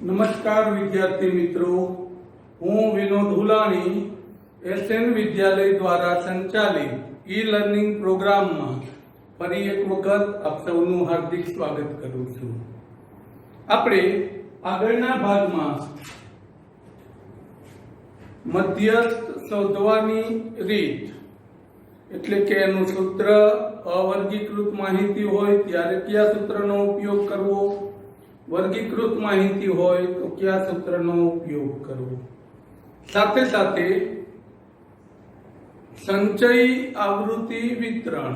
નમસ્કાર વિદ્યાર્થી મિત્રો, હું વિનોદ હુલાણી એસએન વિદ્યાલય દ્વારા સંચાલિત ઈ લર્નિંગ પ્રોગ્રામમાં ફરી એક વખત આપ સૌનું હાર્દિક સ્વાગત કરું છું. આપણે આગળના ભાગમાં મધ્યસ્થ શોધવાની રીત એટલે કે એનું સૂત્ર, અવર્ગીકૃત માહિતી હોય ત્યારે કયા સૂત્રનો ઉપયોગ કરવો, વર્ગીકૃત માહિતી હોય તો કયા સૂત્રનો ઉપયોગ કરવો, સાથે સાથે સંચય આવૃત્તિ વિતરણ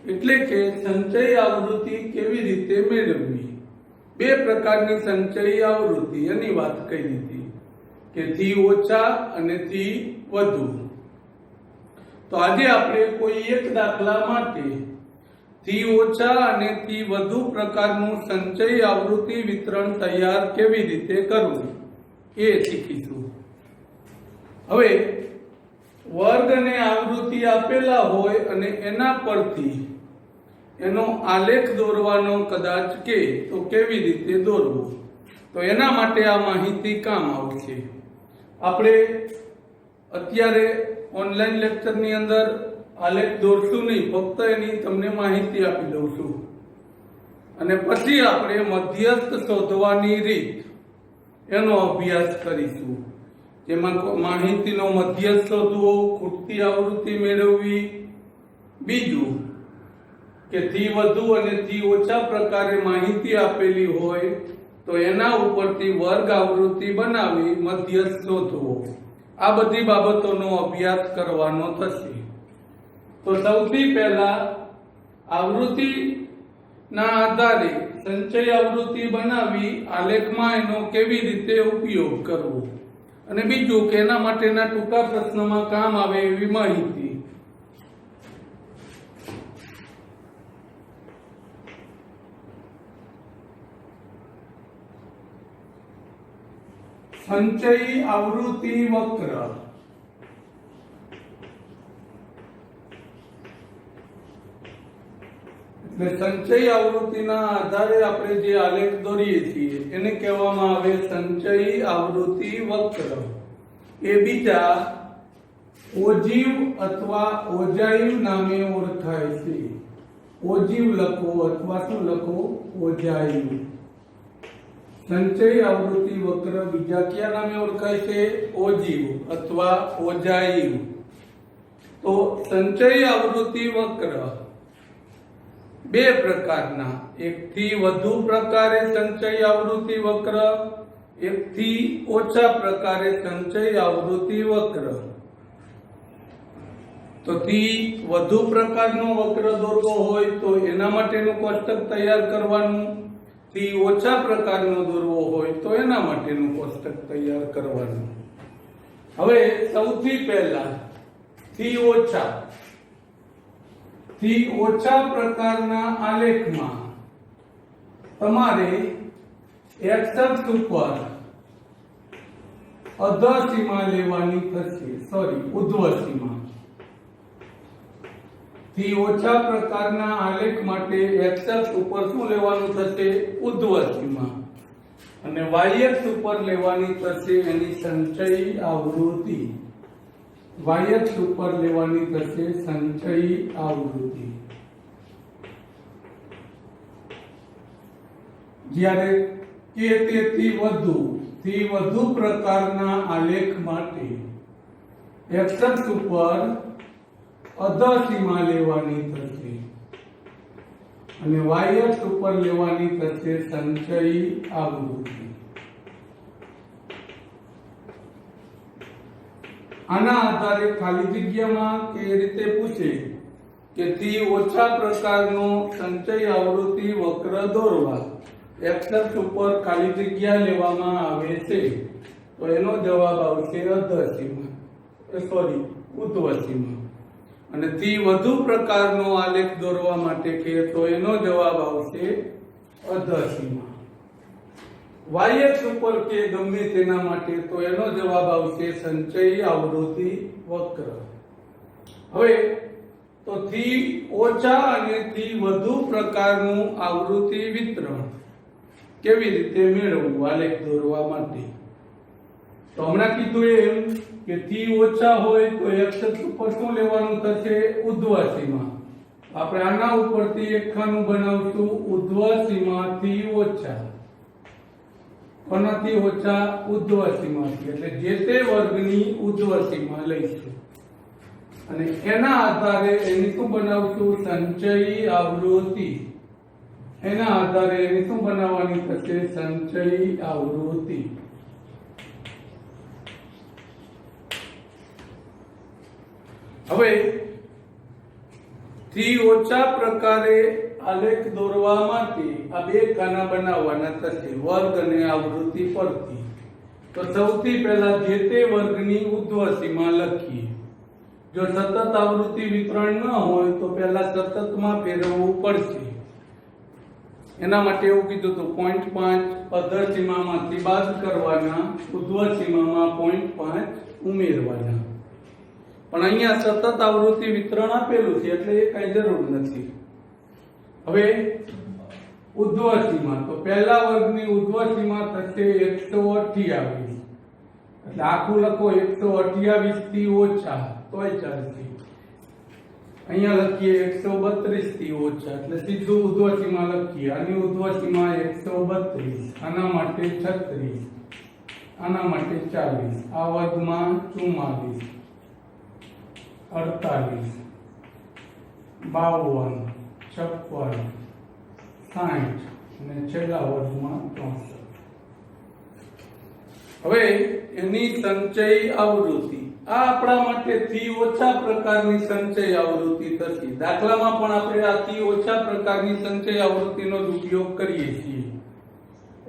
એટલે કે સંચય આવૃત્તિ કેવી રીતે મેળવવી, બે પ્રકારની સંચય આવૃત્તિ એની વાત કરી હતી કે થી ઓછા અને થી વધુ. તો આજે આપણે કોઈ એક દાખલા માટે થી ઓછા અને થી વધુ પ્રકારનું સંચય આવૃત્તિ વિતરણ તૈયાર કેવી રીતે કરવું એ શીખીશું. હવે વર્ગ અને આવૃત્તિ આપેલા હોય અને એના પરથી એનો આલેખ દોરવાનો કદાચ કે તો કેવી રીતે દોરવો, તો એના માટે આ માહિતી કામ આવશે. આપણે અત્યારે ઓનલાઈન લેક્ચરની અંદર આલેખ દોરશું નહીં, ફક્ત એની તમને માહિતી આપી દઉં છું અને પછી આપણે મધ્યસ્થ શોધવાની રીત એનો અભ્યાસ કરીશું, જેમાં માહિતીનો મધ્યસ્થ શોધવો, ખૂટતી આવૃત્તિ મેળવવી, બીજું કે થી વધુ અને થી ઓછા પ્રકારે માહિતી આપેલી હોય તો એના ઉપરથી વર્ગ આવૃત્તિ બનાવી મધ્યસ્થ શોધવો. આ બધી બાબતોનો અભ્યાસ કરવાનો થશે. તો સૌથી પહેલા આવૃત્તિના આધારે સંચય આવૃત્તિ બનાવી આલેખમાં એનો કેવી રીતે ઉપયોગ કરવો, અને બીજું કે એના માટેના ટૂંકા પ્રશ્નમાં કામ આવે એવી માહિતી. સંચય આવૃત્તિ વક્ર એટલે સંચય આવૃત્તિના આધારે આપણે જે આલેખ દોરીએ છીએ એને કહેવામાં આવે સંચય આવૃત્તિ વક્ર. એ બીજા ઓજીવ અથવા ઓજાઈવ નામે ઓળખાય છે. ઓજીવ લખો અથવા શું લખો, ઓજાઈવ. સંચય આવૃત્તિ વક્ર બીજા કયા નામે ઓળખાય છે, ઓજીવ અથવા ઓજાઈવ. તો સંચય આવૃત્તિ વક્ર બે પ્રકારના, એક થી વધુ પ્રકારે સંચય આવૃત્તિ વક્ર, એક થી ઓછા પ્રકારે સંચય આવૃત્તિ વક્ર. તો થી વધુ પ્રકારનો વક્ર દોરવો હોય તો એના માટેનું કોષ્ટક તૈયાર કરવાનું, થી ઓછા પ્રકારનો દોરવો હોય તો એના માટેનું કોષ્ટક તૈયાર કરવાનું. હવે સૌથી પહેલા થી ઓછા પ્રકારના આલેખમાં તમારે એક્સ અક્ષ ઉપર અધઃ સીમા લેવાની થશે, ઉર્ધ્વ સીમા. થી ઓછા પ્રકારના આલેખ માટે એક્સ અક્ષ ઉપર શું લેવાનું થશે, ઉર્ધ્વ સીમા, અને વાય અક્ષ ઉપર લેવાની થશે એની સંચય આવૃત્તિ. વાય અક્ષ ઉપર લેવાની થશે સંચય આવૃત્તિ. જ્યારે કે તેથી વધુ પ્રકારના આલેખ માટે એક્સ અક્ષ ઉપર અધઃ સીમા લેવાની થશે અને વાય અક્ષ ઉપર લેવાની થશે સંચય આવૃત્તિ. આના આધારે ખાલી જગ્યામાં કે રીતે પૂછે કે થી ઓછા પ્રકારનો સંચય આવૃત્તિ વક્ર દોરવા એક્સ અક્ષ ઉપર ખાલી જગ્યા લેવામાં આવે છે તો એનો જવાબ આવશે અધઃ સીમા, ઉર્ધ્વ સીમા. અને થી વધુ પ્રકારનો આલેખ દોરવા માટે કે તો એનો જવાબ આવશે અધઃ સીમા. વાય અક્ષ ઉપર કે ગમે તેના માટે તો એનો જવાબ આવશે સંચય આવૃત્તિ વક્ર. હવે તો થી ઓછા અને થી વધુ પ્રકારનું આવૃત્તિ વિતરણ કેવી રીતે મેળવવું આલેખ દોરવા માટે. તો હમણાં કીધું એમ કે થી ઓછા હોય તો x અક્ષ ઉપર શું લેવાનું થશે? ઉર્ધ્વ સીમા. આપણે આના ઉપરથી એક ખાનું બનાવશું ઉર્ધ્વ સીમાથી ઓછા. કોનાથી ઓછા? ઉર્ધ્વ સીમાથી. એટલે જે તે વર્ગની ઉર્ધ્વ સીમા લઈશું અને એના આધારે એની શું બનાવશું? સંચયી આવૃત્તિ. એના આધારે એની શું બનાવવાની થશે? સંચયી આવૃત્તિ. હવે થી ઓછા પ્રકારે આલેખ દોરવા માટે આ બે ખાના બનાવવાના થશે વર્ગ અને આવૃત્તિ પરથી. તો સૌથી પહેલા જે તે વર્ગની ઉર્ધ્વ સીમા લખીએ. જો સતત આવૃત્તિ વિતરણ ન હોય તો પહેલા સતતમાં ફેરવવું પડશે. એના માટે એવું કીધું તો 0.5 અધર સીમામાંથી બાદ કરવાના, ઉર્ધ્વ સીમામાં 0.5 ઉમેરવાના. પણ અહીંયા સતત આવૃત્તિ વિતરણ આપેલું છે એટલે એ કઈ જરૂર નથી. હવે ઉર્ધ્વ સીમા, તો પહેલા વર્ગની ઉર્ધ્વ સીમા થશે 128. એટલે આખું લખો 128 થી ઓછા તોય ચાલશે. અહીંયા લખીએ 132 થી ઓછા એટલે સીધું ઉર્ધ્વ સીમા લખીએ. આની ઉર્ધ્વ સીમા 132, આના માટે 36, આના માટે 40, આ વર્ગમાં 44, 48, 52, 56, 60 અને છેલ્લા વર્ગમાં 63. હવે એની સંચયી આવૃત્તિ, આ આપણા માટે થી ઓછા પ્રકારની સંચયી આવૃત્તિ થશે. દાખલામાં પણ આપણે આ થી ઓછા પ્રકારની સંચયી આવૃત્તિનો ઉપયોગ કરીએ છીએ.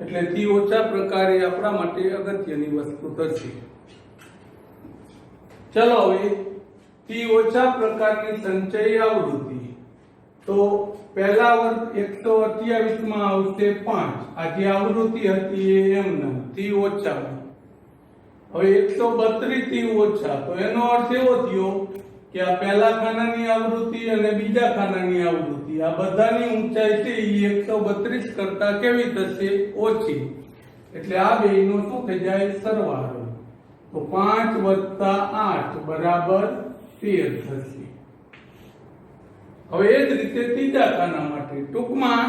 એટલે થી ઓછા પ્રકારે આપણા માટે અગત્યની વસ્તુ થશે. ચલો હવે થી ઓછા પ્રકારની સંચયી આવૃત્તિ. તો પહેલા વર્ગ 128 માં આવશે 5. આ જે આવૃત્તિ હતી એ એમના થી ઓછા. હવે 132 થી ઓછા, તો એનો અર્થ એવો થયો કે આ પહેલા ખાનાની આવૃત્તિ અને બીજા ખાનાની આવૃત્તિ આ બધાની ઊંચાઈ છે એ 132 કરતા કેવી થશે? ઓછી. એટલે આ બેયનો શું થઈ જાય? સરવાળો. તો 5 + 8 બરાબર 13 થશે. હવે એ જ રીતે ત્રીજા ખાના માટે, ટૂંકમાં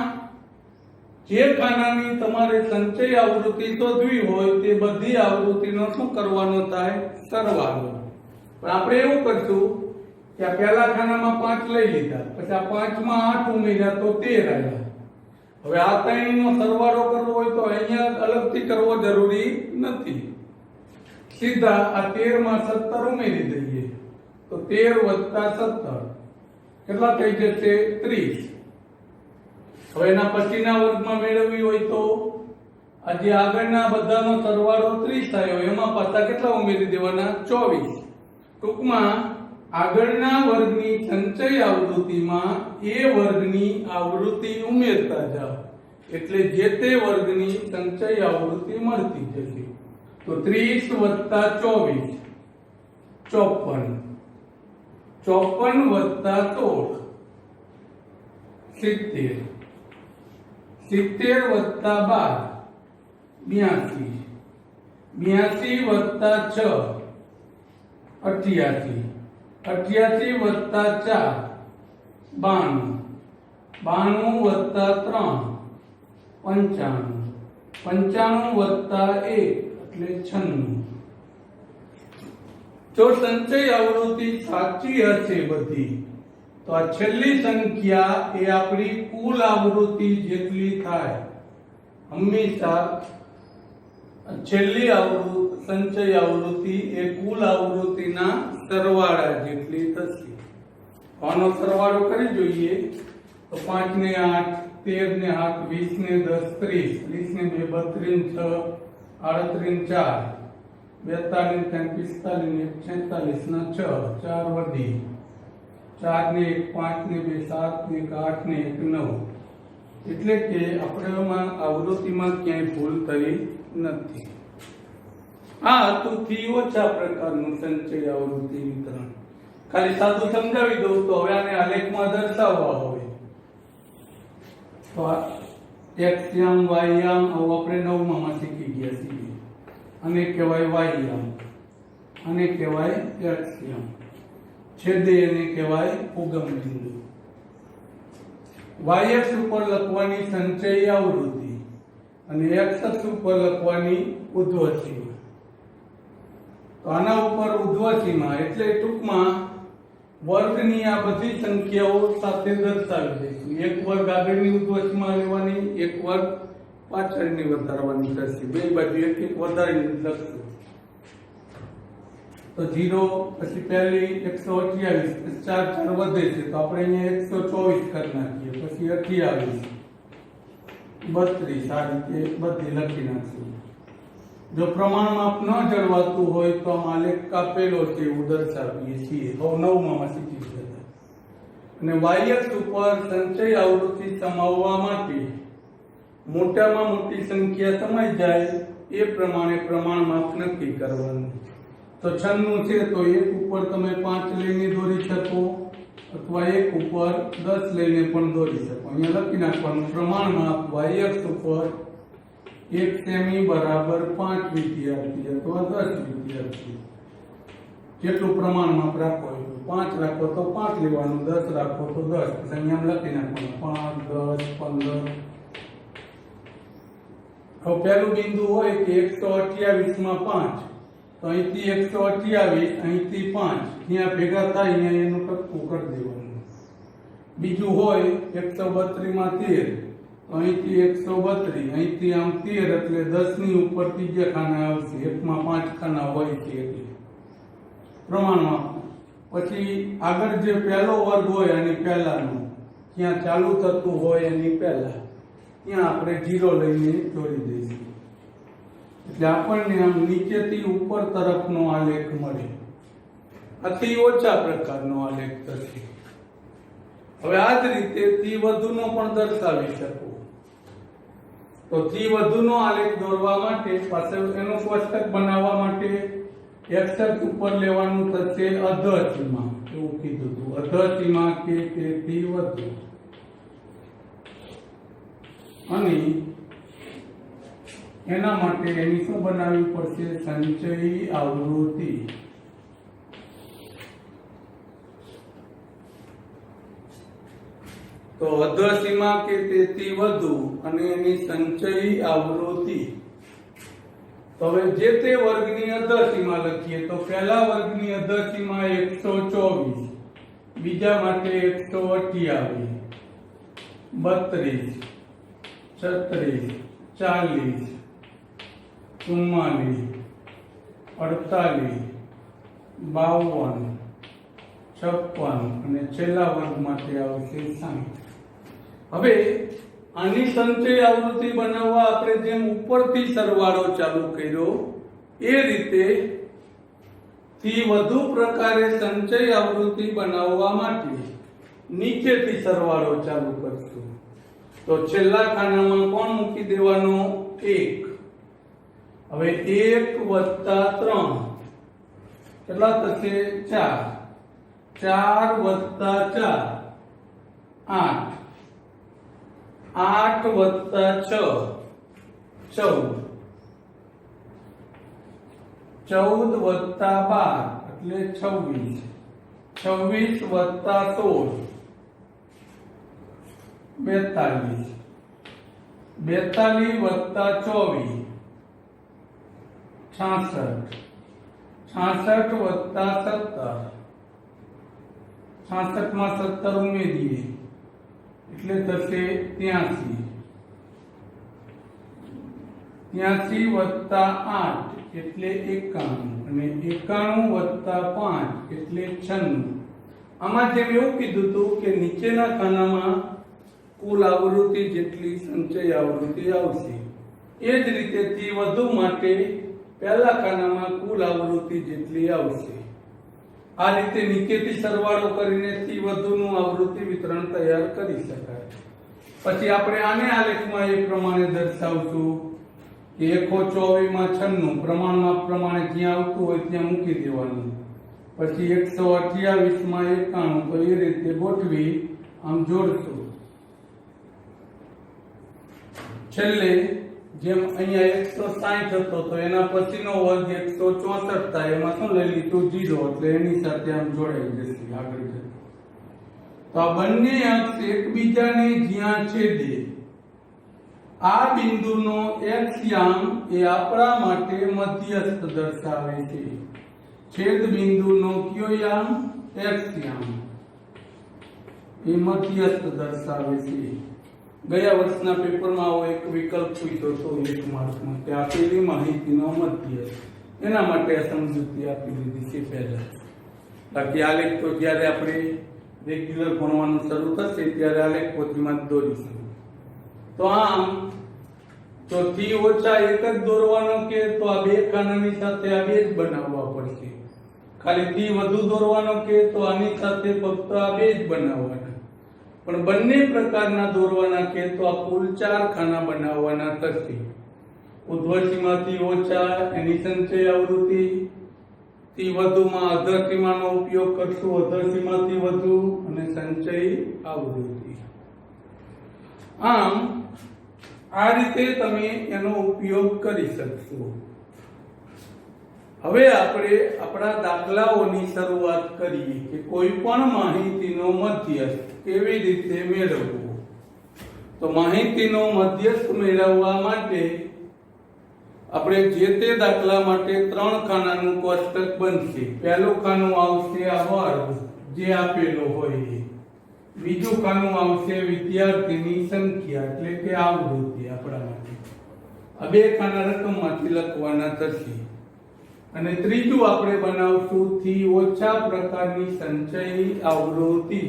જે ખાનાની તમારે સંચયી આવૃત્તિ શોધવી હોય તે બધી આવૃત્તિનો શું કરવાનો થાય? સરવાળો. પણ આપણે એવું કરશું કે આ પહેલા ખાનામાં 5 લઈ લીધા, પછી આ 5 માં 8 ઉમેર્યા તો 13 આવ્યા. હવે આ ત્રણનો સરવાળો કરવો હોય તો અહીંયા અલગથી કરવો જરૂરી નથી. સીધા આ 13 માં 17 ઉમેરી દઈએ તો 13 + 17 કેટલા થઈ જશે? 30. હવે એના પછીના વર્ગમાં મેળવવી હોય તો આ જે આગળના બધાનો સરવાળો 30 આવ્યો એમાં પાછા કેટલા ઉમેરી દેવાના? 24. ટૂંકમાં આગળના વર્ગની સંચયી આવૃત્તિમાં એ વર્ગની આવૃત્તિ ઉમેરતા જાઓ એટલે જે તે વર્ગની સંચયી આવૃત્તિ મળતી જશે. તો 30 + 24 54, 54 + 16 70, 70 + 12 82, 82 + 6 88, 88 + 4 92, 92 + 3 95, 95 + 1 એટલે 96. જો સંચયી આવૃત્તિ સાચી હશે બધી તો આ છેલ્લી સંખ્યા એ આપણી કુલ આવૃત્તિ જેટલી થાય. હંમેશા છેલ્લી સંચયી આવૃત્તિ એ કુલ આવૃત્તિના સરવાળા જેટલી થશે. આનો સરવાળો કરી જોઈએ તો 5 ને 8 13 ને 8 20 ને 10 30 30 ને 2 32 6 38 4 42 45 ને 46 ના 6 4 વધી 4 ને 1 5 ને 2 7 ને 8 ને 1 9. એટલે કે આપણે આવૃત્તિમાં ક્યાંય ભૂલ થઈ નથી. આ હતું થી ઓછા પ્રકારનું સંચયી આવૃત્તિ વિતરણ. ખાલી સાદું સમજાવી દઉં તો હવે આને આલેખમાં દર્શાવવા હોય તો એક્સયામ વાયયામ આવું આપણે 9માં શીખી ગયા છીએ. અને કહેવાય વાયયામ, અને કહેવાય એક્સયામ. છેદે એને કહેવાય ઉગમ બિંદુ. y અક્ષ ઉપર લખવાની સંચય આવૃત્તિ અને x અક્ષ ઉપર લખવાની ઉધ્વ સીમા. તો આના ઉપર ઉધ્વ સીમા એટલે ટૂંકમાં વર્ગની આ બધી સંખ્યાઓ સાથે દર્શાવી દઈશું. એક વર્ગ આગળની ઉધ્વ સીમા લેવાની, એક વર્ગ પાછળની વધારવાની થશે. બે બાજુ એક એક વધારીને લખશું. તો 0 પછી પહેલી 128, પછી 4 4 વધે છે તો આપણે અહીંયા 124 કરી નાખીએ, પછી 28, 32 આ રીતે બધી લખી નાખશું. જો પ્રમાણ માપ ન જળવાતું હોય તો આમ આલેખ કાપેલો છે એવું દર્શાવીએ છીએ. તો 9માં શીખી શકાય. અને y અક્ષ ઉપર સંચય આવૃત્તિ સમાવવા માટે મોટામાં મોટી સંખ્યા સમાઈ જાય એ પ્રમાણે પ્રમાણ માપ નક્કી કરવાનું. તો 96 છે તો એક ઉપર તમે 5 લઈને દોરી શકો અથવા એક ઉપર 10 લઈને પણ દોરી શકો. અહીંયા લખી નાખવાનું પ્રમાણ માપ y અક્ષ ઉપર 1 સેમી બરાબર 5 વિદ્યાર્થી અથવા 10 વિદ્યાર્થી. જેટલું પ્રમાણ માપ રાખો એટલું. 5 રાખો તો 5 લેવાનું, 10 રાખો તો 10. અહીંયા લખી નાખવાનું 5 10 15. હવે પહેલું બિંદુ હોય કે 128 માં 5 તો અહીંથી 128, અહીંથી 5 ત્યાં ભેગા થાય અહીંયા એનું ટપકું કરી દેવાનું. બીજું હોય 132 માં 13 તો અહીંથી 132, અહીંથી આમ 13 એટલે 10 ની ઉપર ત્રીજા ખાના આવશે. એકમાં 5 ખાના હોય છે એટલે પ્રમાણમાં. પછી આગળ જે પહેલો વર્ગ હોય અને પહેલાનો ત્યાં ચાલુ થતું હોય એની પહેલા ત્યાં આપણે 0 લઈને જોડી દઈશું. એટલે આપણને આમ નીચેથી ઉપર તરફનો આલેખ મળે. અતિ ઓછા પ્રકારનો આલેખ થશે. હવે આ જ રીતે થી વધુનો પણ દર્શાવી શકો. તો થી વધુનો આલેખ દોરવા માટે પાછળ એનું કોષ્ટક બનાવવા માટે x અક્ષ ઉપર લેવાનું થશે અધઃ સીમા. એવું કીધું હતું, અધઃ સીમા કે તેથી વધુ. અને એના માટે એની શું બનાવવી પડશે? સંચય આવૃત્તિ. તો અધઃ સીમા કે તેથી વધુ અને એની સંચય આવૃત્તિ. તો હવે જે તે વર્ગની અધઃ સીમા લખીએ તો પહેલા વર્ગની અધઃ સીમા 124, બીજા માટે 128, 32, 36, 40, 44, 48, 52, 56 અને છેલ્લા વર્ગ માટે આવશે 60. હવે આની સંચય આવૃત્તિ બનાવવા આપણે જેમ ઉપરથી સરવાળો ચાલુ કર્યો એ રીતે થી વધુ પ્રકારે સંચય આવૃત્તિ બનાવવા માટે નીચેથી સરવાળો ચાલુ કરશું. તો છેલ્લા ખાનામાં કોણ મૂકી દેવાનો? 1. હવે 1 + 3 કેટલા થશે? 4. 4 + 4 8. 8 + 6 14. 14 + 12 એટલે 26. 26 + 16 42. 42 + 24 66. 66 + 17 66 માં 17 ઉમેરીએ એટલે થશે 83. 83 + 8 એટલે 91 અને 91 + 5 એટલે 96. આમાં જેમ એવું કીધું હતું કે નીચેના ખાનામાં કુલ આવૃત્તિ જેટલી સંચય આવૃત્તિ આવશે એ જ રીતે થી વધુ માટે પહેલા ખાનામાં કુલ આવૃત્તિ જેટલી આવશે. આ રીતે નીચેથી સરવાળો કરીને થી વધુનું આવૃત્તિ વિતરણ તૈયાર કરી શકાય. પછી આપણે આને આલેખમાં એ પ્રમાણે દર્શાવશું કે 124 માં 96 પ્રમાણમાં પ્રમાણે જ્યાં આવતું હોય ત્યાં મૂકી દેવાનું. પછી 128 માં 91 તો એ રીતે ગોઠવી આમ જોડશું. છેલ્લે જેમ અહીંયા 160 હતો તો એના પછીનો વર્ગ 164 થાય, એમાં શું લઈ લીધું 0, એટલે એની સાથે આમ જોડાઈ જશે આગળ જતા. તો આ બંને અક્ષ એકબીજાને જ્યાં છેદે આ બિંદુનો x યામ એ આપણા માટે મધ્યસ્થ દર્શાવે છે. છેદ બિંદુનો કયો યામ? x યામ એ મધ્યસ્થ દર્શાવે છે. ગયા વર્ષના પેપરમાં આવો એક વિકલ્પ પૂછ્યો હતો 1 માર્કમાં કે આપેલી માહિતીનો મધ્યસ્થ, એના માટે આ સમજૂતી આપી દીધી છે પહેલા. બાકી આલેખ તો જ્યારે આપણે રેગ્યુલર ભણવાનું શરૂ થશે ત્યારે આલેખ પોથીમાં જ દોરીશું. તો આમ તો થી ઓછા એક જ દોરવાનો કે તો આ બે ખાનાની સાથે આ બે જ બનાવવા પડશે. ખાલી થી વધુ દોરવાનો કે તો આની સાથે ફક્ત આ બે જ બનાવવાના. પણ બંને પ્રકારના દોરવાના કે તો આ કુલ 4 ખાના બનાવવાના થશે. ઉર્ધ્વસીમાથી ઓછા એની સંચય આવૃત્તિ, થી વધુમાં અધરસીમાનો ઉપયોગ કરશું, અધરસીમાથી વધુ અને સંચય આવૃત્તિ. આમ આ રીતે તમે એનો ઉપયોગ કરી શકશો. હવે આપણે આપણા દાખલાઓની શરૂઆત કરીએ કે કોઈ પણ માહિતીનો મધ્યસ્થ કેવી રીતે મેળવવો. તો માહિતીનો મધ્યસ્થ મેળવવા માટે આપણે જે તે દાખલા માટે 3 ખાનાનું કોષ્ટક બનશે. પહેલું ખાનું આવશે આ વર્ગ જે આપેલો હોય એ. બીજું ખાનું આવશે વિદ્યાર્થીની સંખ્યા એટલે કે આવૃત્તિ આપણા માટે. આ બે ખાના રકમમાંથી લખવાના થશે. અને ત્રીજું આપણે બનાવશું થી ઓછા પ્રકારની સંચય આવૃત્તિ.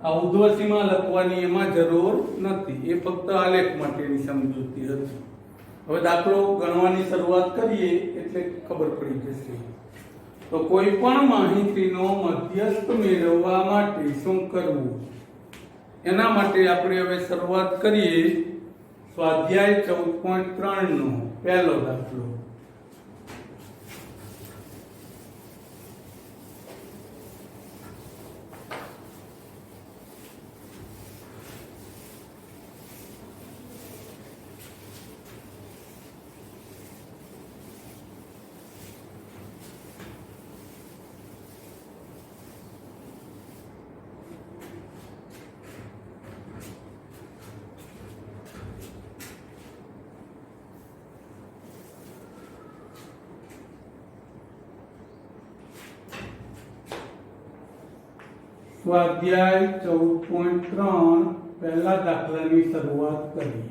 આ ઉર્ધ્વસીમા લખવાની એમાં જરૂર નથી, એ ફક્ત આલેખ માટેની સમજૂતી હતી. હવે દાખલો ગણવાની શરૂઆત કરીએ એટલે ખબર પડી જશે. તો કોઈ પણ માહિતીનો મધ્યસ્થ મેળવવા માટે શું કરવું, એના માટે આપણે હવે શરૂઆત કરીએ સ્વાધ્યાય 14.3 નો પહેલો દાખલો. સ્વાધ્યાય 14.3 પહેલા દાખલાની શરૂઆત કરીએ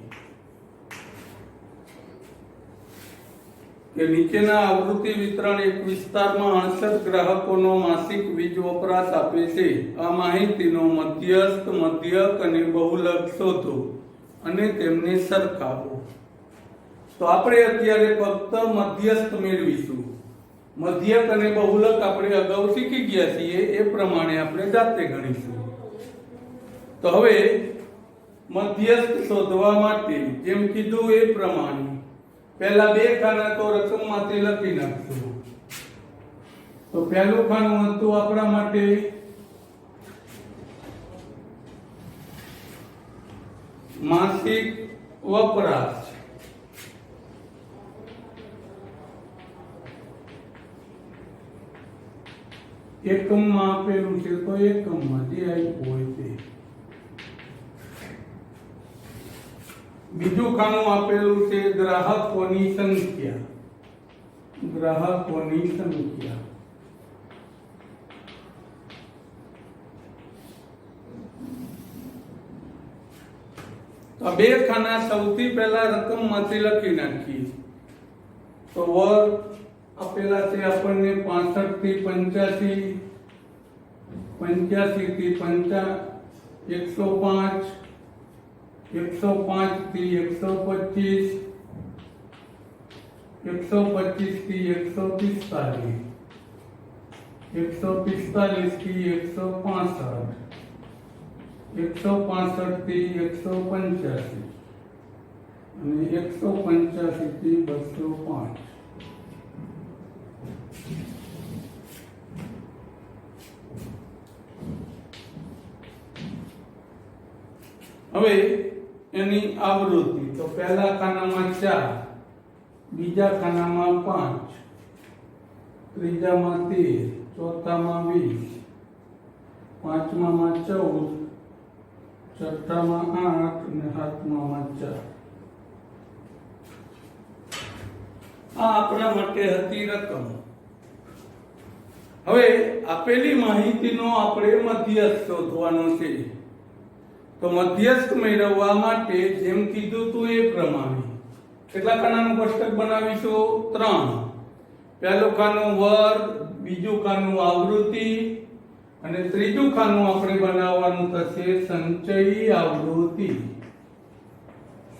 કે નીચેના આવૃત્તિ વિતરણ એક વિસ્તારમાં 68 ગ્રાહકોનો માસિક વીજ વપરાશ આપે છે. આ માહિતીનો મધ્યસ્થ, મધ્યક અને બહુલક શોધો અને તેમને સરખાવો. તો આપણે અત્યારે ફક્ત મધ્યસ્થ મેળવીશું. મધ્યક અને બહુલક આપણે અગાઉ શીખી ગયા છીએ, એ પ્રમાણે આપણે જાતે ગણીશું. તો હવે મધ્યસ્થ શોધવા માટે જેમ કીધું એ પ્રમાણે પહેલા બે ખાના તો રકમમાંથી લખી નાખશું. તો પહેલું ખાનું હતું આપણા માટે માસિક વપરાશ. એકમમાં આપેલું છે તો એકમમાં જે આપ્યું હોય તે. બીજું ખાનું આપેલું છે ગ્રાહકોની સંખ્યા. ગ્રાહકોની સંખ્યા. તો બે ખાના સૌથી પહેલા રકમમાંથી લખી નાખીએ. તો વર્ગ આપેલા છે આપણને 65 થી 85, 85 થી 105, 105 થી 125, 125 થી 145, 145 થી 165, 165 થી 185 અને 185 થી 205. હવે એની આવૃત્તિ. તો પહેલા ખાનામાં 4, બીજા ખાનામાં 5, ત્રીજામાં 13, ચોથામાં 20, પાંચમામાં 14, છઠ્ઠામાં 8 અને સાતમામાં 4. આ આપણા માટે હતી રકમ. હવે આપેલી માહિતીનો આપણે મધ્યસ્થ શોધવાનો છે. તો મધ્યસ્થ મેળવવા માટે જેમ કીધું તું એ પ્રમાણે કેટલા ખાનાનું કોષ્ટક બનાવીશું? 3. પહેલું ખાનું વર્ગ, બીજું ખાનું આવૃત્તિ અને ત્રીજું ખાનું આપણે બનાવવાનું થશે સંચયી આવૃત્તિ.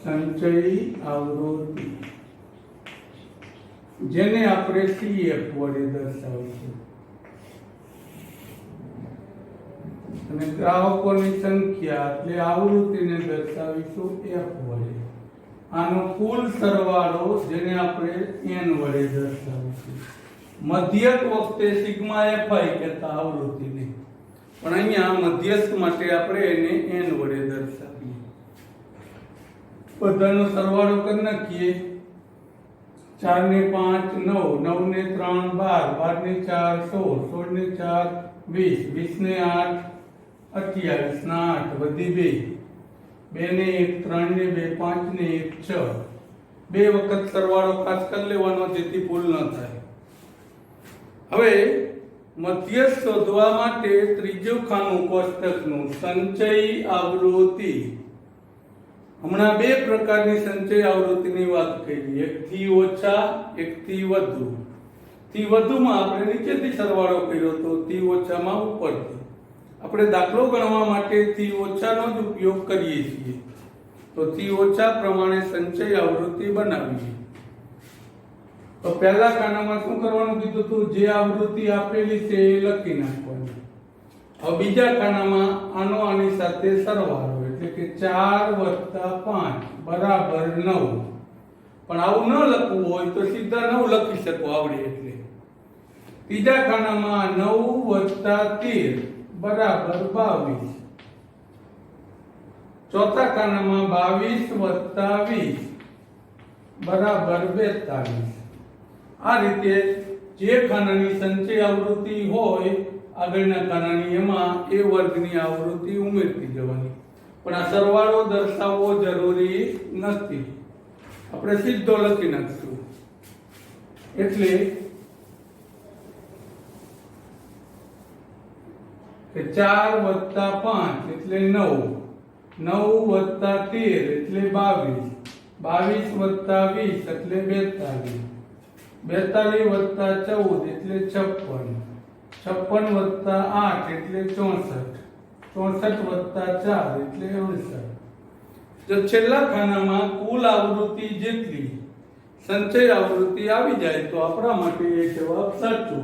સંચયી આવૃત્તિ જેને આપણે CF વડે દર્શાવીશું. અને ગ્રાહકોની સંખ્યા એટલે આવૃત્તિને દર્શાવીશું F વડે. આનો કુલ સરવાળો જેને આપણે N વડે દર્શાવીશું. મધ્યક વખતે સિગ્મા fi કહેતા આવૃત્તિને, પણ અહીંયા મધ્યસ્થ માટે આપણે એને N વડે દર્શાવીએ. બધાનો સરવાળો કરી નાખીએ. 4 ને 5 9, 9 ને 3 12, 12 ને 4 16, 16 ને 4 20, 20 ને 8 28 ના 8 વધી 2, 2 ને 1 3 ને 2 5 ને 1 6. બે વખત સરવાળો ખાસ કરી લેવાનો જેથી ભૂલ ન થાય. હવે મધ્યસ્થ શોધવા માટે ત્રીજું ખાનું કોષ્ટકનું સંચયી આવૃત્તિ. હમણાં બે પ્રકારની સંચય આવૃત્તિની વાત કરી, એક થી ઓછા, એક થી વધુ. થી વધુમાં આપણે નીચેથી સરવાળો કર્યો તો થી ઓછામાં ઉપરથી. આપણે દાખલો ગણવા માટે થી ઓછાનો જ ઉપયોગ કરીએ છીએ. તો થી ઓછા પ્રમાણે સંચય આવૃત્તિ બનાવીએ. તો પહેલા ખાનામાં શું કરવાનું કીધું હતું? જે આવૃત્તિ આપેલી છે એ લખી નાખવાની. હવે બીજા ખાનામાં આનો આની સાથે સરવાળો એટલે કે 4 + 5 બરાબર 9. પણ આવું ન લખવું હોય તો સીધા 9 લખી શકો આવડે એટલે. ત્રીજા ખાનામાં 9 + 13 બરાબર 22. ચોથા ખાનામાં 22 + 20 બરાબર 42. આ રીતે જે ખાનાની સંચય આવૃત્તિ હોય આગળના ખાનાની એમાં એ વર્ગની આવૃત્તિ ઉમેરતી જવાની. પણ આ સરવાળો દર્શાવવો જરૂરી નથી, આપણે સીધો લખી નાખશું. એટલે કે 4 + 5 એટલે 9, 9 + 13 એટલે 22, 22 + 20 એટલે 42, 42 + 14 એટલે 56, 56 + 8 એટલે 64, 64 + 4 એટલે 69. જો છેલ્લા ખાનામાં કુલ આવૃત્તિ જેટલી સંચય આવૃત્તિ આવી જાય તો આપણા માટે એ જવાબ સાચો.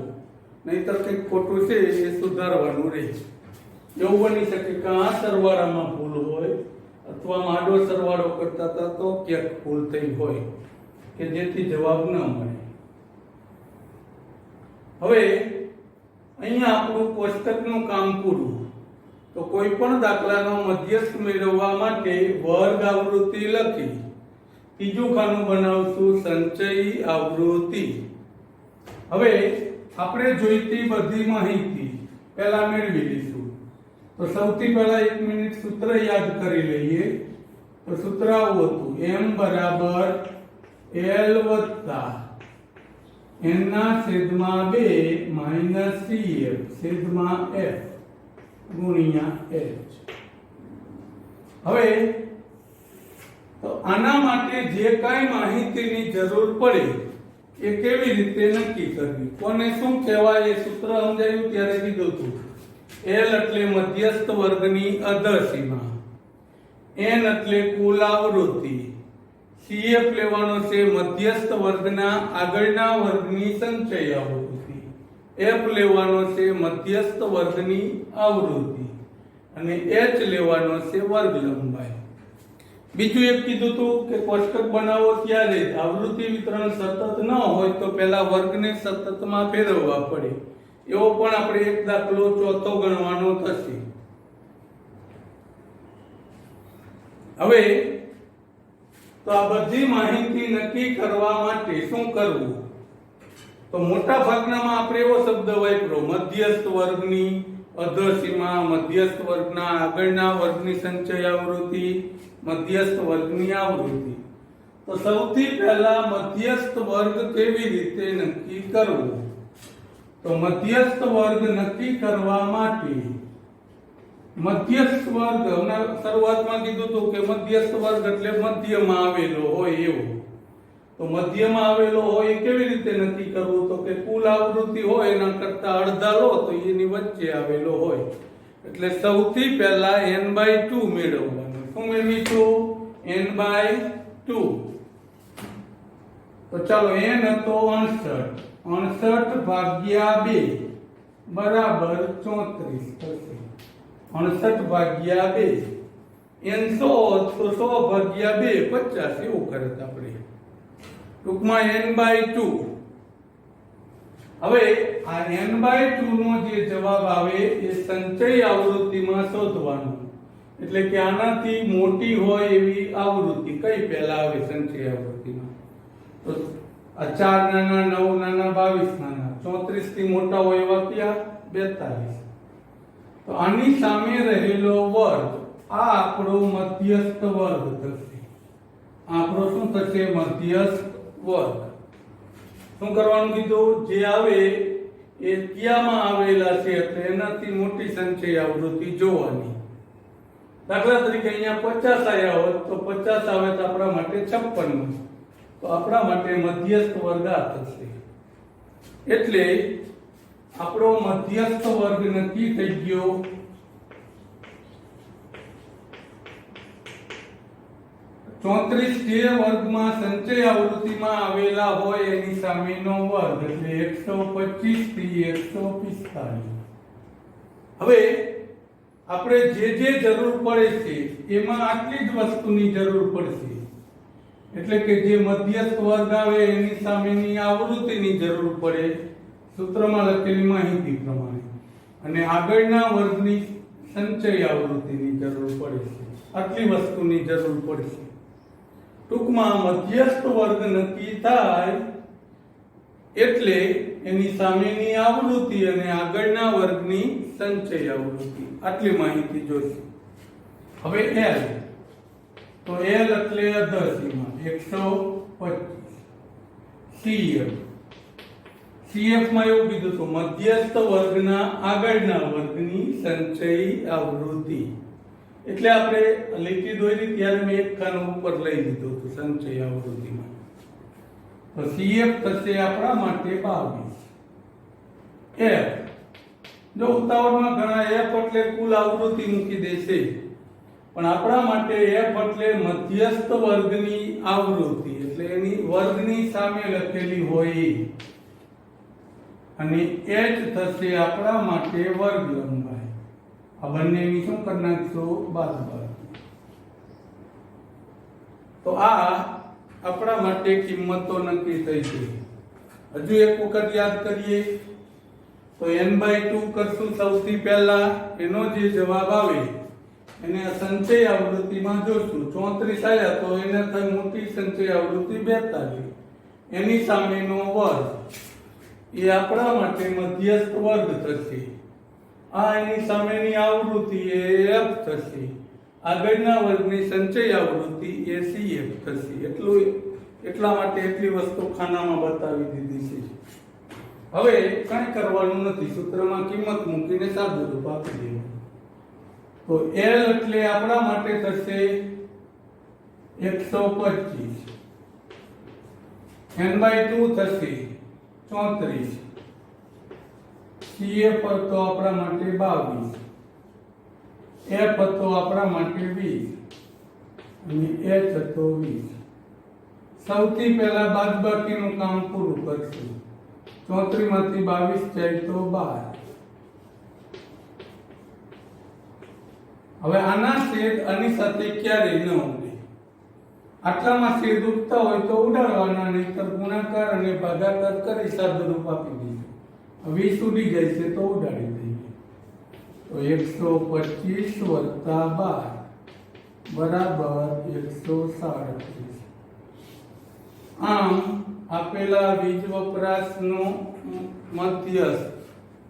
નહીતર કંઈક ખોટું છે એ સુધારવાનું રહે. એવું બની શકે કે આ સરવાળામાં ભૂલ હોય અથવા આડો સરવાળો કરતા હતા તો ક્યાંક ભૂલ થઈ હોય કે જેથી જવાબ ન મળે. હવે અહીંયા આપણું કોષ્ટકનું કામ પૂરું. તો કોઈ પણ દાખલાનો મધ્યસ્થ મેળવવા માટે વર્ગ આવૃત્તિ લખી ત્રીજું ખાનું બનાવશું સંચયી આવૃત્તિ. હવે આપણે જોઈતી બધી માહિતી પહેલા મેળવી લઈશું. તો સૌથી પહેલા 1 મિનિટ સૂત્ર યાદ કરી લઈએ. તો સૂત્ર આવું હતું: m = l + n/2 - CF/F ગુણ્યા h. હવે તો આના માટે જે કાંઈ માહિતીની જરૂર પડે એ કેવી રીતે નક્કી કરવી, કોને શું કહેવાય એ સૂત્ર સમજાયું ત્યારે કીધું હતું. L એટલે મધ્યસ્થ વર્ગની અધસીમા, N એટલે કુલ આવૃત્તિ, CF લેવાનો છે મધ્યસ્થ વર્ગના આગળના વર્ગની સંચય આવૃત્તિ, F લેવાનો છે મધ્યસ્થ વર્ગની આવૃત્તિ અને H લેવાનો છે વર્ગ લંબાઈ. બીજું એક કીધું હતું કે કોષ્ટક બનાવો ત્યારે આવૃત્તિ વિતરણ સતત ન હોય તો પહેલા વર્ગને સતતમાં ફેરવવા પડે. એવો પણ આપણે એક દાખલો ચોથો ગણવાનો થશે. હવે તો આ બધી માહિતી નક્કી કરવા માટે શું કરવું? તો મોટા ભાગનામાં આપણે એવો શબ્દ વાપર્યો, મધ્યસ્થ વર્ગની અધસીમા, મધ્યસ્થ વર્ગના આગળના વર્ગની સંચય આવૃત્તિ, મધ્યસ્થ વર્ગની આવૃત્તિ. તો સૌથી પહેલા મધ્યસ્થ વર્ગ કેવી રીતે નક્કી કરવો? તો મધ્યસ્થ વર્ગ નક્કી કરવા માટે મધ્યસ્થ વર્ગ, હમણાં શરૂઆતમાં કીધું હતું કે મધ્યસ્થ વર્ગ એટલે મધ્યમાં આવેલો હોય એવો. તો મધ્યમાં આવેલો હોય કેવી રીતે નક્કી કરવું? તો કે કુલ આવૃત્તિ હોય એના કરતા અડધા લો તો એની વચ્ચે આવેલો હોય. એટલે સૌથી પહેલા n/2 મેળવવાનું. શું મેળવીશું? n/2. તો ચાલો n હતો 69, 69 ભાગ્યા 2 બરાબર 34 થશે. 69 ભાગ્યા 2, n 100 તો 100 ભાગ્યા 2 50 એવું કરત આપણે. ટૂંકમાં n/2. હવે આ n/2 નો જે જવાબ આવે એ સંચય આવૃત્તિમાં શોધવાનું. એટલે કે આનાથી મોટી હોય એવી આવૃત્તિ કઈ પહેલા આવે સંચય આવૃત્તિમાં? તો આ 4 નાના, 9 નાના, 22 નાના, 34 થી મોટા હોય એવા કયા? 42. તો આની સામે રહેલો વર્ગ આ આપણો મધ્યસ્થ વર્ગ થશે. આપણો શું થશે? મધ્યસ્થ વર્ગ. શું કરવાનું કીધું? જે આવે એ ક્યાંમાં આવેલા છે એટલે એનાથી મોટી સંચય આવૃત્તિ જોવાની. દાખલા તરીકે અહીંયા 50 આવ્યા હોત તો 50 આવે તો આપણા માટે 56. તો આપણા માટે મધ્યસ્થ વર્ગ આ થશે. એટલે આપણો મધ્યસ્થ વર્ગ નક્કી થઈ ગયો. ચોત્રીસ જે વર્ગમાં સંચય આવૃત્તિમાં આવેલા હોય એની સામેનો વર્ગ એટલે 125 થી 145. હવે આપણે જે જરૂર પડે છે એમાં આટલી જ વસ્તુની જરૂર પડશે. એટલે કે જે મધ્યસ્થ વર્ગ આવે એની સામેની આવૃત્તિની જરૂર પડે સૂત્રમાં લખેલી માહિતી પ્રમાણે, અને આગળના વર્ગની સંચય આવૃત્તિની જરૂર પડે છે. આટલી વસ્તુની જરૂર પડશે. ટૂંકમાં મધ્યસ્થ વર્ગ નક્કી થાય એટલે એની સામેની આવૃત્તિ અને આગળના વર્ગની સંચય આવૃત્તિ આટલી માહિતી જોઈશે. હવે L, તો L એટલે અધસીમા 125. CF માં એવું કીધું તો મધ્યસ્થ વર્ગના આગળના વર્ગની સંચય આવૃત્તિ. એટલે આપણે લીટી દોરી ત્યારે મેં એક ખાનું ઉપર લઈ લીધું હતું સંચય આવૃત્તિમાં. તો CF થશે આપણા માટે 22. F, જો ઉતાવળમાં ઘણા F એટલે કુલ આવૃત્તિ મૂકી દેશે, પણ આપણા માટે F એટલે મધ્યસ્થ વર્ગની આવૃત્તિ, એટલે એની વર્ગની સામે લખેલી હોય. અને H થશે આપણા માટે વર્ગ લંબાઈ. આ બંનેની શું કરી નાખશું? બાદબાકી. તો આ આપણા માટે કિંમતો નક્કી થઈ ગઈ. હજુ એક વખત યાદ કરીએ તો n/2 કરશું સૌથી પહેલા. એનો જે જવાબ આવે એને સંચય આવૃત્તિમાં જોશું. 34 આવ્યા તો એનાથી મોટી સંચય આવૃત્તિ 42. એની સામેનો વર્ગ એ આપણા માટે મધ્યસ્થ વર્ગ થશે. આ એની સામેની આવૃત્તિ એ F થશે. આગળના વર્ગની સંચય આવૃત્તિ એ CF થશે. એટલા માટે એટલી વસ્તુ ખાનામાં બતાવી દીધી છે. હવે કંઈ કરવાનું નથી, સૂત્રમાં કિંમત મૂકીને સાદું રૂપ આપી દેવું. તો L એટલે આપણા માટે થશે 125. n/2 થશે 34. CF હતો આપણા માટે 22. F હતો આપણા માટે 20 અને H હતો 20. સૌથી પહેલા બાદબાકીનું કામ પૂરું કરશું. 34 માંથી 22 જાય તો 12. હવે આના છેદ આની સાથે ક્યારેય ન ઉડે. આટલામાં છેદ ઉડતા હોય તો ઉડાડવાના, નહીતર ગુણાકાર અને ભાગાકાર કરી સાદુરૂપ આપી દઈશું. 20 ઉડી જાય છે તો ઉડાડી દઈએ. તો 125 + 12 બરાબર 137. આમ આપેલા વીજ વપરાશનો મધ્યસ્થ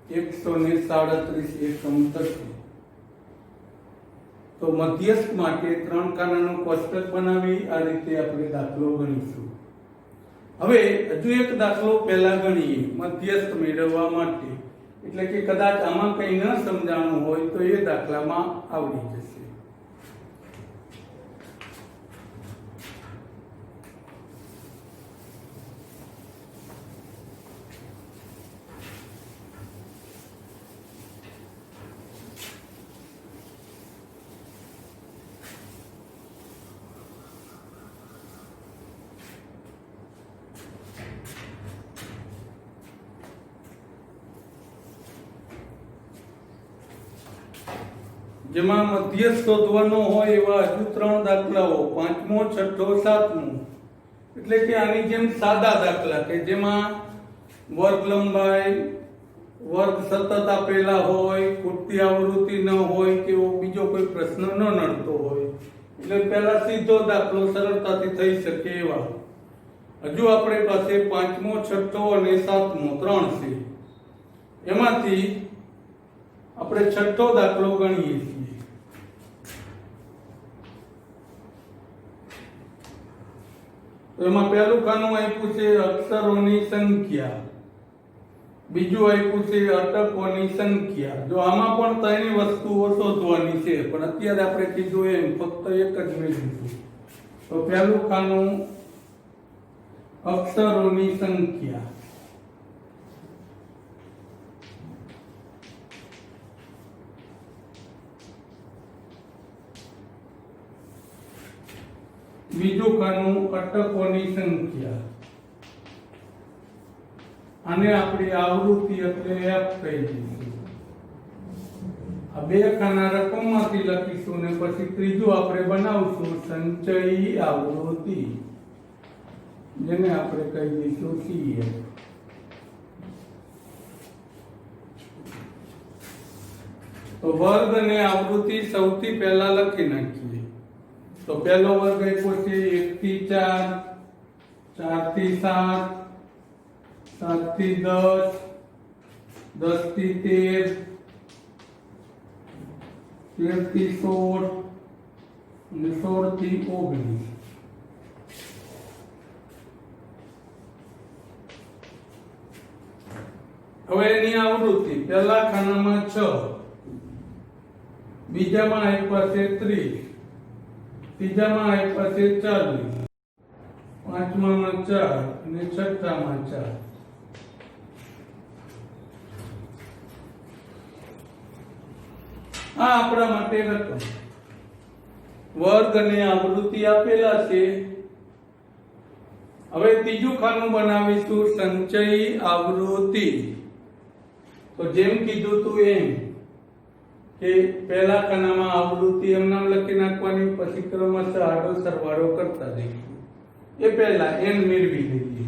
137 એકમ થશે. તો મધ્યસ્થ માટે 3 ખાનાનું કોષ્ટક બનાવી આ રીતે આપણે દાખલો ગણીશું. હવે હજુ એક દાખલો પહેલા ગણીએ મધ્યસ્થ મેળવવા માટે, એટલે કે કદાચ આમાં કંઈ ન સમજાણું હોય તો એ દાખલામાં આવડી જશે. જેમાં મધ્યસ્થ શોધવાનો હોય એવા હજુ 3 દાખલાઓ, 5મો, 6ઠ્ઠો, 7મો, એટલે કે આની જેમ સાદા દાખલા કે જેમાં વર્ગ લંબાઈ, વર્ગ સતત આપેલા હોય, ખૂટતી આવૃત્તિ ન હોય કે બીજો કોઈ પ્રશ્ન ન નડતો હોય, એટલે પહેલા સીધો દાખલો સરળતાથી થઈ શકે એવા. હજુ આપણી પાસે 5મો, 6ઠ્ઠો અને 7મો 3 છે. એમાંથી આપણે 6ઠ્ઠો દાખલો ગણીએ છીએ. તો એમાં પહેલું ખાનું આપ્યું છે અક્ષરોની સંખ્યા, બીજું આપ્યું છે અટકોની સંખ્યા. જો આમાં પણ ત્રણેય વસ્તુઓ શોધવાની છે, પણ અત્યારે આપણે કીધું એમ ફક્ત એક જ મેળવીશું. તો પહેલું ખાનું અક્ષરોની સંખ્યા, બીજું ખાનું અટકોની સંખ્યા, આને આપણી આવૃત્તિ એટલે F કહી દઈશું. આ બે ખાના રકમમાંથી લખીશું ને પછી ત્રીજું આપણે બનાવશું સંચયી આવૃત્તિ, જેને આપણે કહી દઈશું CF. તો વર્ગ અને આવૃત્તિ સૌથી પહેલા લખી નાખીએ. તો પહેલો વર્ગ આપ્યો છે 1 થી 4, 4 થી 7, 7 થી 10, 10 થી 13, 13 થી 16 અને 16 થી 19. હવે એની આવૃત્તિ પહેલા ખાનામાં 6, બીજામાં આપ્યા છે 30, ત્રીજામાં આપ્યા છે 40, પાંચમામાં 4 અને છઠ્ઠામાં 4. આ આપણા માટે રકમ, વર્ગ અને આવૃત્તિ આપેલા છે. હવે ત્રીજું ખાનું બનાવીશું સંચયી આવૃત્તિ. તો જેમ કીધું તું એમ કે પહેલા ખાનામાં આવૃત્તિ એમ નામ લખી નાખવાની, પછી ક્રમશઃ આડો સરવાળો કરતા જઈશું. એ પહેલા n મેળવી લઈએ.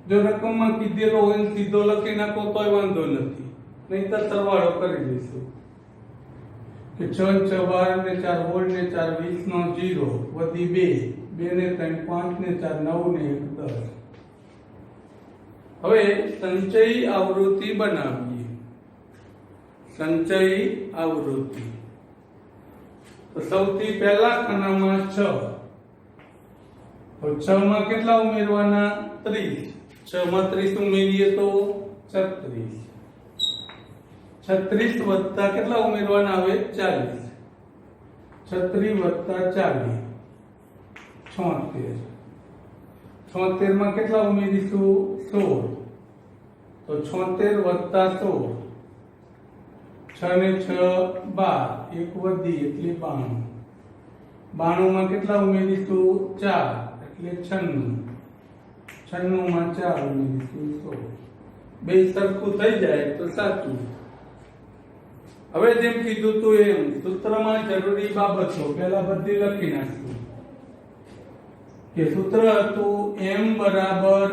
જો રકમમાં કીધેલો હોય સીધો લખી નાખો તોય વાંધો નથી, નહીંતર સરવાળો કરી દઈશું કે 6 6 12 ને 4 16 ને 4 20 નો 0 વધી 2 2 ને 3 5 ને 4 9 ને 1 10. હવે સંચયી આવૃત્તિ બનાવીએ. સંચયી આવૃત્તિ, તો સૌથી પહેલા ખાનામાં 6. તો 6 માં કેટલા ઉમેરવાના? 30. 6 માં 30 ઉમેરીએ તો 36. 36 વત્તા કેટલા ઉમેરવાના આવે? 40. 36 વત્તા 40 76. 76 માં કેટલા ઉમેરીશું? 16. તો 76 વત્તા 16, 6 ને 6 12, 1 વધી એટલે 92. 92 માં કેટલા ઉમેરીશું? 4 એટલે 96. 96 માં 4 ઉમેરીશું 16. બે સરખું થઈ જાય તો સાચું. હવે જેમ કીધું તું એમ સૂત્રમાં જરૂરી બાબતો પહેલા બધી લખી નાખશું. કે સૂત્ર હતું m બરાબર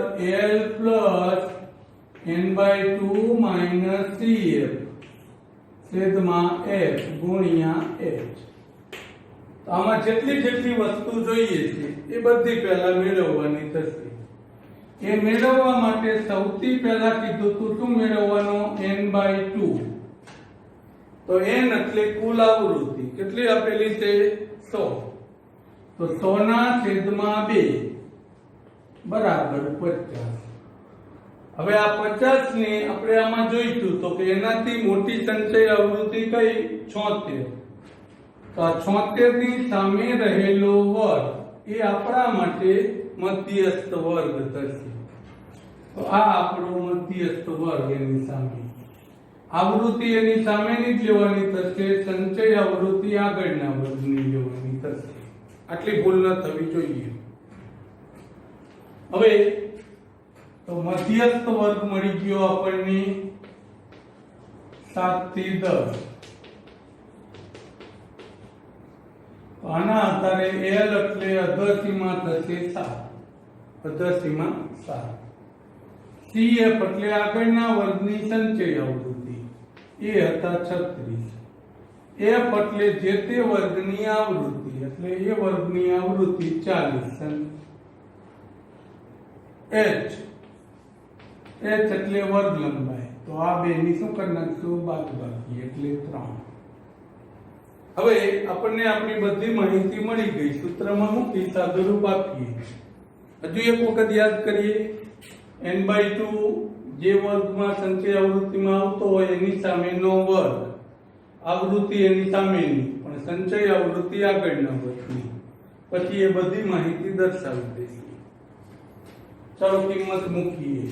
l plus n/2 minus cf છેદમાં f ગુણ્યા h. તો આમાં જેટલી જેટલી વસ્તુ જોઈએ છે એ બધી પહેલા મેળવવાની થશે. એ મેળવવા માટે સૌથી પહેલા કીધું તું શું મેળવવાનો n/2. તો n એટલે કુલ આવૃત્તિ કેટલી આપેલી છે 100. તો 100/2 બરાબર 50. હવે આ 50 ને આપણે આમાં જોઈશું તો કે એનાથી મોટી સંચય આવૃત્તિ કઈ 76. તો આ 76 ની સામે રહેલો વર્ગ એ આપણા માટે મધ્યસ્થ વર્ગ થશે. તો આ આપણો મધ્યસ્થ વર્ગ એની સામે આવૃત્તિ એની સામેની જ લેવાની થશે. સંચય આવૃત્તિ આગળના વર્ગની લેવાની થશે. આટલી ભૂલ ન થવી જોઈએ. હવે તો મધ્યસ્થ વર્ગ મળી ગયો આપણને 7 થી 10. આના આધારે L એટલે અધસીમા થશે 7. અધસીમા 7. CF એટલે આગળના વર્ગની સંચય આવૃત્તિ એ હતા 36. F એટલે જે તે વર્ગની આવૃત્તિ એટલે એ વર્ગની આવૃત્તિ 40. H એટલે વર્ગ લંબાઈ. તો આ બેની શું કરી નાખશું બાદબાકી એટલે 3. હવે આપણને આપણી બધી માહિતી મળી ગઈ. સૂત્રમાં મૂકી સાદુરૂપ આપીએ. હજુ એક વખત યાદ કરીએ. n/2 જે વર્ગમાં સંચય આવૃત્તિમાં આવતો હોય એની સામેનો વર્ગ, આવૃત્તિ એની સામેની, પણ સંચય આવૃત્તિ આગળના વર્ગની. પછી એ બધી માહિતી દર્શાવી દઈશું. ચાલો કિંમત મૂકીએ.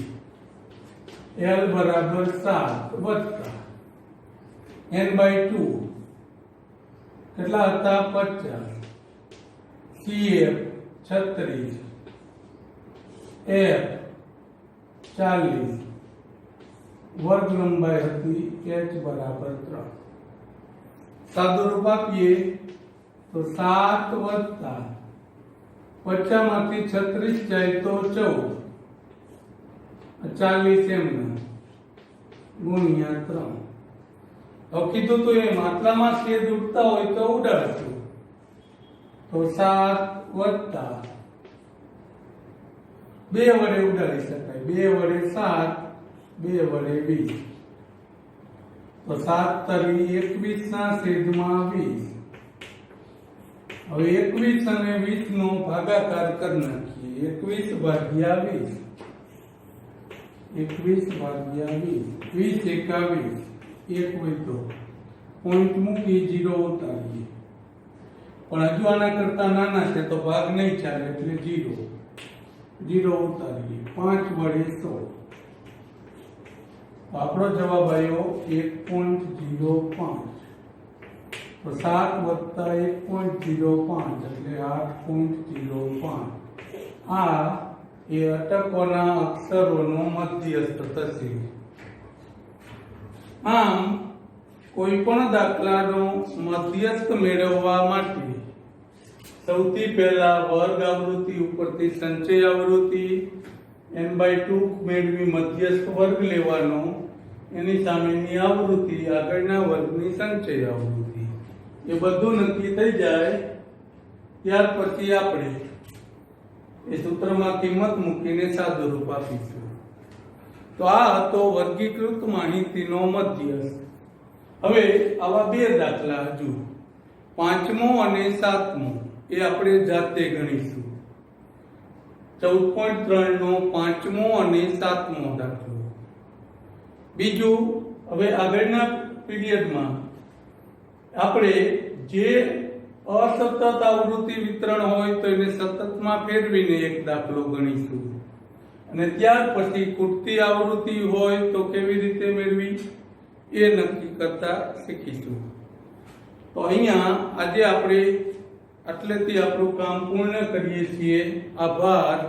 L બરાબર 7 વત્તા n/2 કેટલા હતા 50. CF 36. F 40. વર્ગ લંબાઈ હતી h બરાબર 3. સાદુરૂપ આપીએ તો 7 વત્તા 50 માંથી 36 જાય તો 14. 40 એમના ગુણ્યા 3. હવે કીધું તો એમ આટલામાં છેદ ઉડતા હોય તો ઉડાડશું. તો 7 વત્તા 2 વડે ઉડાડી શકાય. 2 વડે 7, 2 વડે 20. તો 7 તરી 21 ના છેદમાં 20. હવે 21 અને 20 નો ભાગાકાર કરી નાખીએ. 21 ભાગ્યા 20. 21 ભાગ્યા 20. 20 21. એક વધ્યો. પોઈન્ટ મૂકી 0 ઉતારીએ. પણ હજુ આના કરતા નાના છે તો ભાગ નહીં ચાલે એટલે 0. 0 ઉતારીએ. 5 વડે 100. આપણો જવાબ આવ્યો 1.05. તો 7 વત્તા 1.05 એટલે 8.05. આ એ અટકોના અક્ષરોનો મધ્યસ્થ થશે. આમ કોઈ પણ દાખલાનો મધ્યસ્થ મેળવવા માટે સૌથી પહેલા વર્ગ આવૃત્તિ ઉપરથી સંચય આવૃત્તિ n/2 મેળવી મધ્યસ્થ વર્ગ લેવાનો. એની સામેની આવૃત્તિ આગળના વર્ગની સંચય આવૃત્તિ. એ બધું નક્કી થઈ જાય ત્યાર પછી આપણે એ સૂત્રમાં કિંમત મૂકીને સાદુરૂપ આપીશું. તો આ હતો વર્ગીકૃત માહિતીનો મધ્યસ્થ. હવે આવા બે દાખલા હજુ 5મો અને 7મો એ આપણે જાતે ગણીશું. 14.3 નો 5મો અને 7મો દાખલો. બીજું, હવે આગળના પીરિયડમાં આપણે જે અસતત આવૃત્તિ વિતરણ હોય તો એને સતતમાં ફેરવીને એક દાખલો ગણીશું. અને ત્યાર પછી ખૂટતી આવૃત્તિ હોય તો કેવી રીતે મેળવી એ નક્કી કરતા શીખીશું. તો અહીંયા આજે આપણે આટલેથી આપણું કામ પૂર્ણ કરીએ છીએ. આભાર.